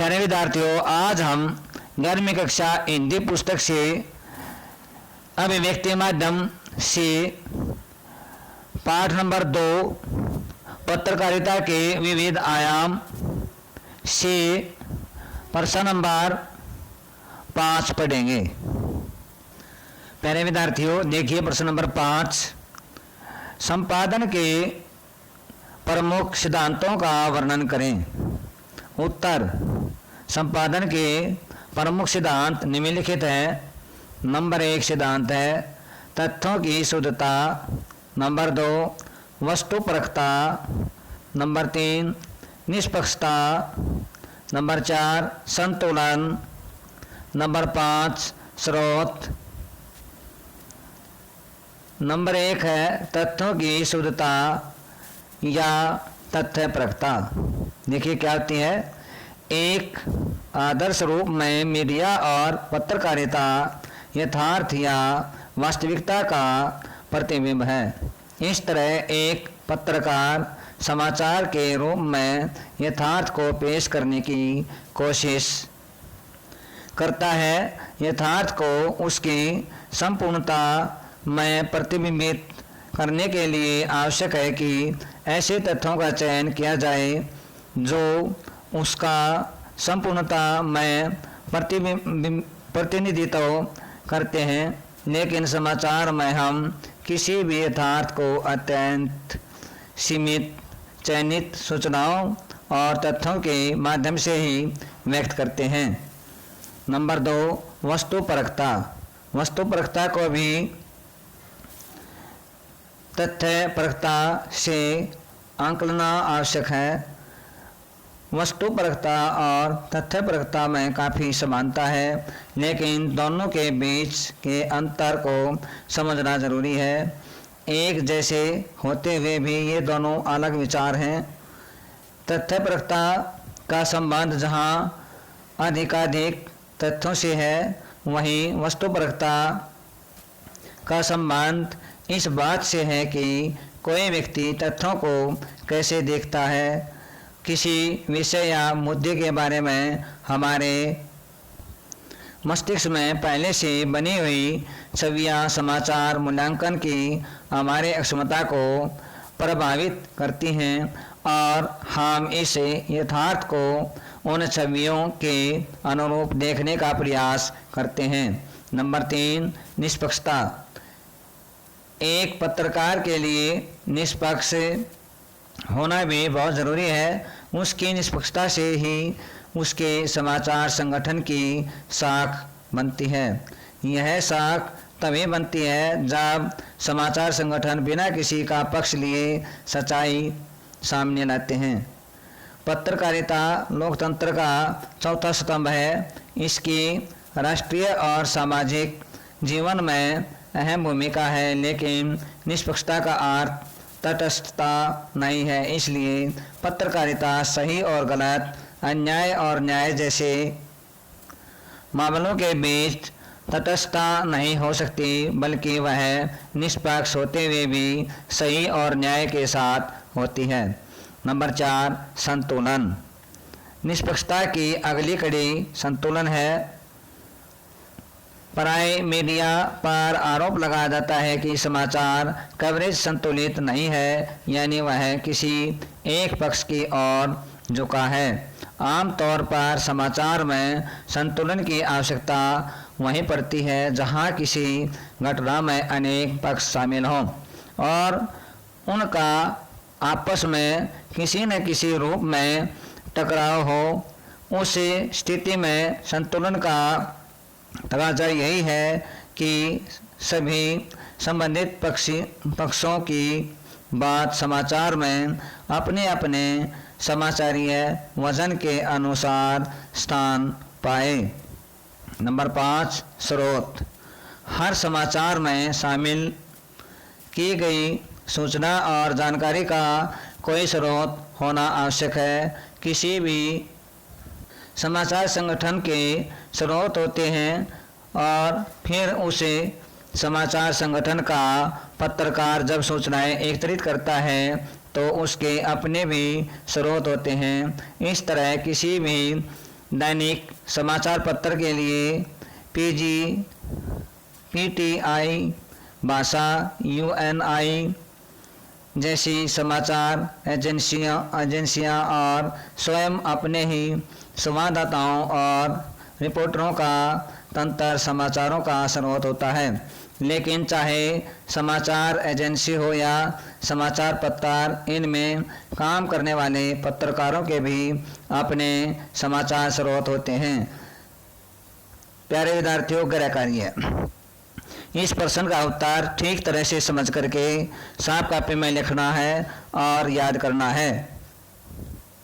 प्यारे विद्यार्थियों, आज हम 11वीं कक्षा हिंदी पुस्तक से अभिव्यक्ति माध्यम से पाठ नंबर 2 पत्रकारिता के विविध आयाम से प्रश्न नंबर 5 पढ़ेंगे। प्यारे विद्यार्थियों, देखिए प्रश्न नंबर 5। संपादन के प्रमुख सिद्धांतों का वर्णन करें। उत्तर: संपादन के प्रमुख सिद्धांत निम्नलिखित हैं। नंबर 1 सिद्धांत है तथ्यों की शुद्धता। नंबर 2 वस्तुपरकता। नंबर 3 निष्पक्षता। नंबर 4 संतुलन। नंबर 5 स्रोत। नंबर 1 है तथ्यों की शुद्धता या तथ्यपरकता। देखिए क्या होती है। एक आदर्श रूप में मीडिया और पत्रकारिता यथार्थ या वास्तविकता का प्रतिबिंब है। इस तरह एक पत्रकार समाचार के रूप में यथार्थ को पेश करने की कोशिश करता है। यथार्थ को उसकी संपूर्णता में प्रतिबिंबित करने के लिए आवश्यक है कि ऐसे तथ्यों का चयन किया जाए जो उसका संपूर्णता में प्रतिनिधित्व करते हैं। लेकिन समाचार में हम किसी भी यथार्थ को अत्यंत सीमित चयनित सूचनाओं और तथ्यों के माध्यम से ही व्यक्त करते हैं। नंबर 2 वस्तुपरकता। वस्तुपरकता को भी तथ्यपरकता से आंकलना आवश्यक है। वस्तुपरकता और तथ्यपरकता में काफ़ी समानता है, लेकिन दोनों के बीच के अंतर को समझना जरूरी है। एक जैसे होते हुए भी ये दोनों अलग विचार हैं। तथ्यपरकता का संबंध जहाँ अधिकाधिक तथ्यों से है, वहीं वस्तुपरकता का संबंध इस बात से है कि कोई व्यक्ति तथ्यों को कैसे देखता है। किसी विषय या मुद्दे के बारे में हमारे मस्तिष्क में पहले से बनी हुई छवियां समाचार मूल्यांकन की हमारे क्षमता को प्रभावित करती हैं और हम इस यथार्थ को उन छवियों के अनुरूप देखने का प्रयास करते हैं। नंबर 3 निष्पक्षता। एक पत्रकार के लिए निष्पक्ष होना भी बहुत ज़रूरी है। उसकी निष्पक्षता से ही उसके समाचार संगठन की साख बनती है। यह साख तभी बनती है जब समाचार संगठन बिना किसी का पक्ष लिए सच्चाई सामने लाते हैं। पत्रकारिता लोकतंत्र का चौथा स्तंभ है। इसकी राष्ट्रीय और सामाजिक जीवन में अहम भूमिका है, लेकिन निष्पक्षता का अर्थ तटस्थता नहीं है। इसलिए पत्रकारिता सही और गलत, अन्याय और न्याय जैसे मामलों के बीच तटस्थता नहीं हो सकती, बल्कि वह निष्पक्ष होते हुए भी सही और न्याय के साथ होती है। नंबर 4 संतुलन। निष्पक्षता की अगली कड़ी संतुलन है। प्राय मीडिया पर आरोप लगाया जाता है कि समाचार कवरेज संतुलित नहीं है, यानी वह किसी एक पक्ष की ओर झुका है। आमतौर पर समाचार में संतुलन की आवश्यकता वहीं पड़ती है जहां किसी घटना में अनेक पक्ष शामिल हों और उनका आपस में किसी न किसी रूप में टकराव हो। उस स्थिति में संतुलन का तकाजा यही है कि सभी संबंधित पक्षों की बात समाचार में अपने अपने समाचारीय वजन के अनुसार स्थान पाए। नंबर 5 स्रोत। हर समाचार में शामिल की गई सूचना और जानकारी का कोई स्रोत होना आवश्यक है। किसी भी समाचार संगठन के स्रोत होते हैं और फिर उसे समाचार संगठन का पत्रकार जब सूचनाएं एकत्रित करता है तो उसके अपने भी स्रोत होते हैं। इस तरह किसी भी दैनिक समाचार पत्र के लिए पीटीआई, भाषा, यूएनआई जैसी समाचार एजेंसियां और स्वयं अपने ही संवाददाताओं और रिपोर्टरों का तंत्र समाचारों का स्रोत होता है। लेकिन चाहे समाचार एजेंसी हो या समाचार पत्र, इनमें काम करने वाले पत्रकारों के भी अपने समाचार स्रोत होते हैं। प्यारे विद्यार्थियों, गृह कार्य। इस प्रश्न का उत्तर ठीक तरह से समझ करके साफ कॉपी में लिखना है और याद करना है।